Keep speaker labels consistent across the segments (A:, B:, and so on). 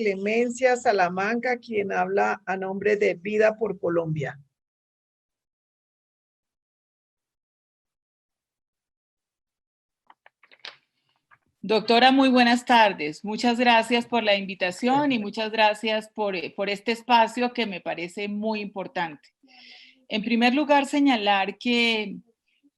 A: Clemencia Salamanca, quien habla a nombre de Vida por Colombia.
B: Doctora, muy buenas tardes. Muchas gracias por la invitación y muchas gracias por este espacio que me parece muy importante. En primer lugar, señalar que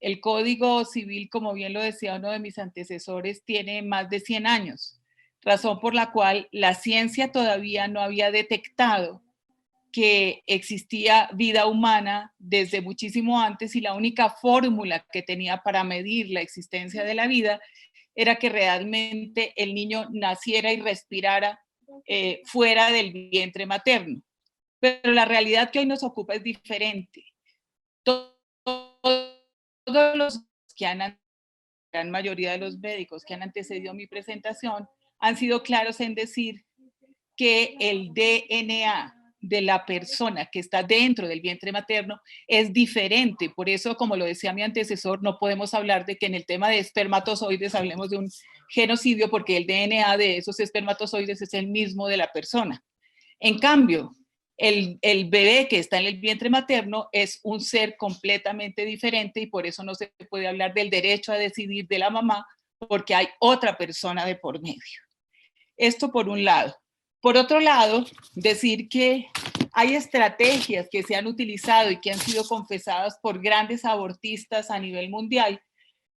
B: el Código Civil, como bien lo decía uno de mis antecesores, tiene más de 100 años, razón por la cual la ciencia todavía no había detectado que existía vida humana desde muchísimo antes y la única fórmula que tenía para medir la existencia de la vida era que realmente el niño naciera y respirara fuera del vientre materno. Pero la realidad que hoy nos ocupa es diferente. Todos los que la gran mayoría de los médicos que han antecedido mi presentación han sido claros en decir que el DNA de la persona que está dentro del vientre materno es diferente. Por eso, como lo decía mi antecesor, no podemos hablar de que en el tema de espermatozoides hablemos de un genocidio porque el DNA de esos espermatozoides es el mismo de la persona. En cambio, el bebé que está en el vientre materno es un ser completamente diferente y por eso no se puede hablar del derecho a decidir de la mamá porque hay otra persona de por medio. Esto por un lado. Por otro lado, decir que hay estrategias que se han utilizado y que han sido confesadas por grandes abortistas a nivel mundial,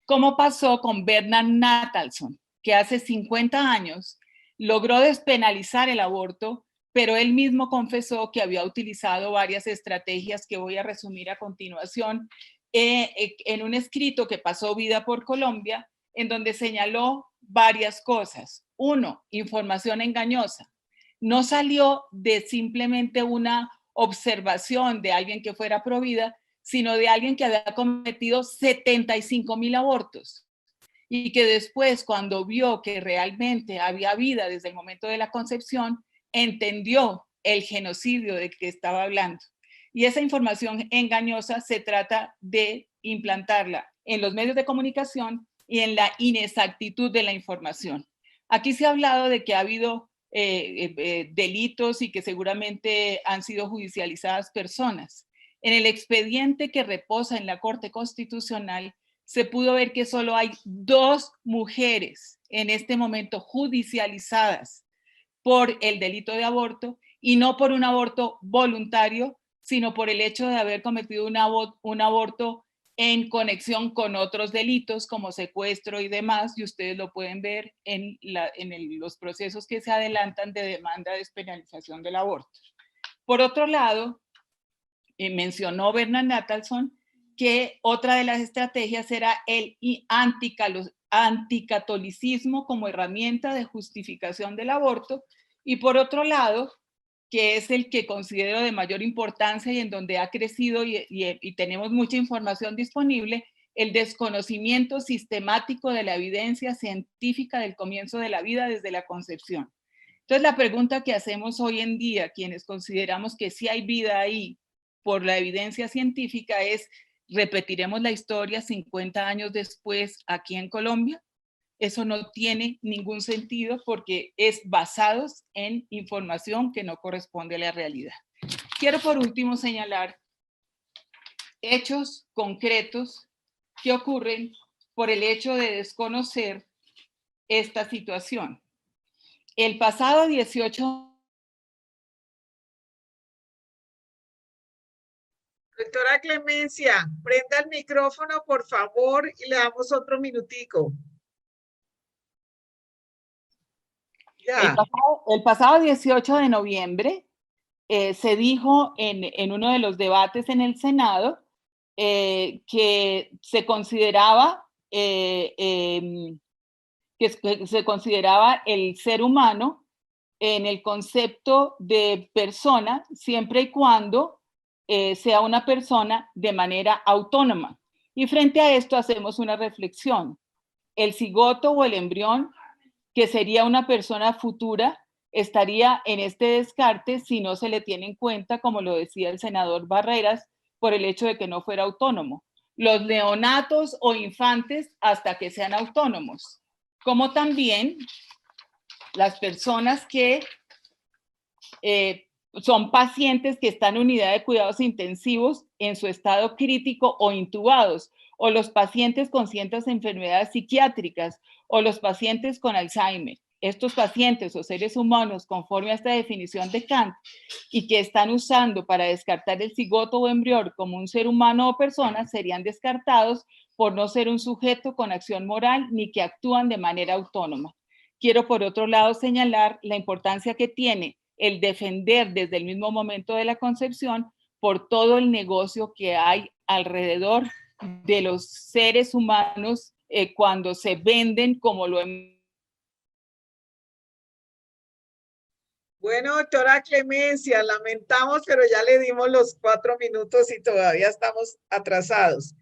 B: como pasó con Bernard Natalson, que hace 50 años logró despenalizar el aborto, pero él mismo confesó que había utilizado varias estrategias que voy a resumir a continuación en un escrito que pasó Vida por Colombia, en donde señaló varias cosas. Uno, información engañosa. No salió de simplemente una observación de alguien que fuera pro vida, sino de alguien que había cometido 75,000 abortos y que después, cuando vio que realmente había vida desde el momento de la concepción, entendió el genocidio de que estaba hablando. Y esa información engañosa se trata de implantarla en los medios de comunicación y en la inexactitud de la información. Aquí se ha hablado de que ha habido delitos y que seguramente han sido judicializadas personas. En el expediente que reposa en la Corte Constitucional se pudo ver que solo hay 2 mujeres en este momento judicializadas por el delito de aborto y no por un aborto voluntario, sino por el hecho de haber cometido un aborto en conexión con otros delitos como secuestro y demás, y ustedes lo pueden ver en los procesos que se adelantan de demanda de despenalización del aborto. Por otro lado, mencionó Bernard Natalson que otra de las estrategias era el anticatolicismo como herramienta de justificación del aborto, y por otro lado, que es el que considero de mayor importancia y en donde ha crecido y tenemos mucha información disponible, el desconocimiento sistemático de la evidencia científica del comienzo de la vida desde la concepción. Entonces, la pregunta que hacemos hoy en día, quienes consideramos que sí hay vida ahí por la evidencia científica, es: ¿repetiremos la historia 50 años después aquí en Colombia? Eso no tiene ningún sentido porque es basado en información que no corresponde a la realidad. Quiero por último señalar hechos concretos que ocurren por el hecho de desconocer esta situación. El pasado 18...
A: Doctora Clemencia, prenda el micrófono, por favor, y le damos otro minutico. Ya.
B: El pasado 18 de noviembre se dijo en uno de los debates en el Senado que se consideraba el ser humano en el concepto de persona siempre y cuando sea una persona de manera autónoma. Y frente a esto hacemos una reflexión. El cigoto o el embrión, que sería una persona futura, estaría en este descarte si no se le tiene en cuenta, como lo decía el senador Barreras, por el hecho de que no fuera autónomo. Los neonatos o infantes hasta que sean autónomos, como también las personas que son pacientes que están en unidad de cuidados intensivos en su estado crítico o intubados, o los pacientes con ciertas enfermedades psiquiátricas, o los pacientes con Alzheimer. Estos pacientes o seres humanos, conforme a esta definición de Kant, y que están usando para descartar el cigoto o embrión como un ser humano o persona, serían descartados por no ser un sujeto con acción moral ni que actúan de manera autónoma. Quiero, por otro lado, señalar la importancia que tiene el defender desde el mismo momento de la concepción por todo el negocio que hay alrededor de los seres humanos cuando se venden como lo hemos.
A: Bueno, doctora Clemencia, lamentamos, pero ya le dimos los 4 minutos y todavía estamos atrasados.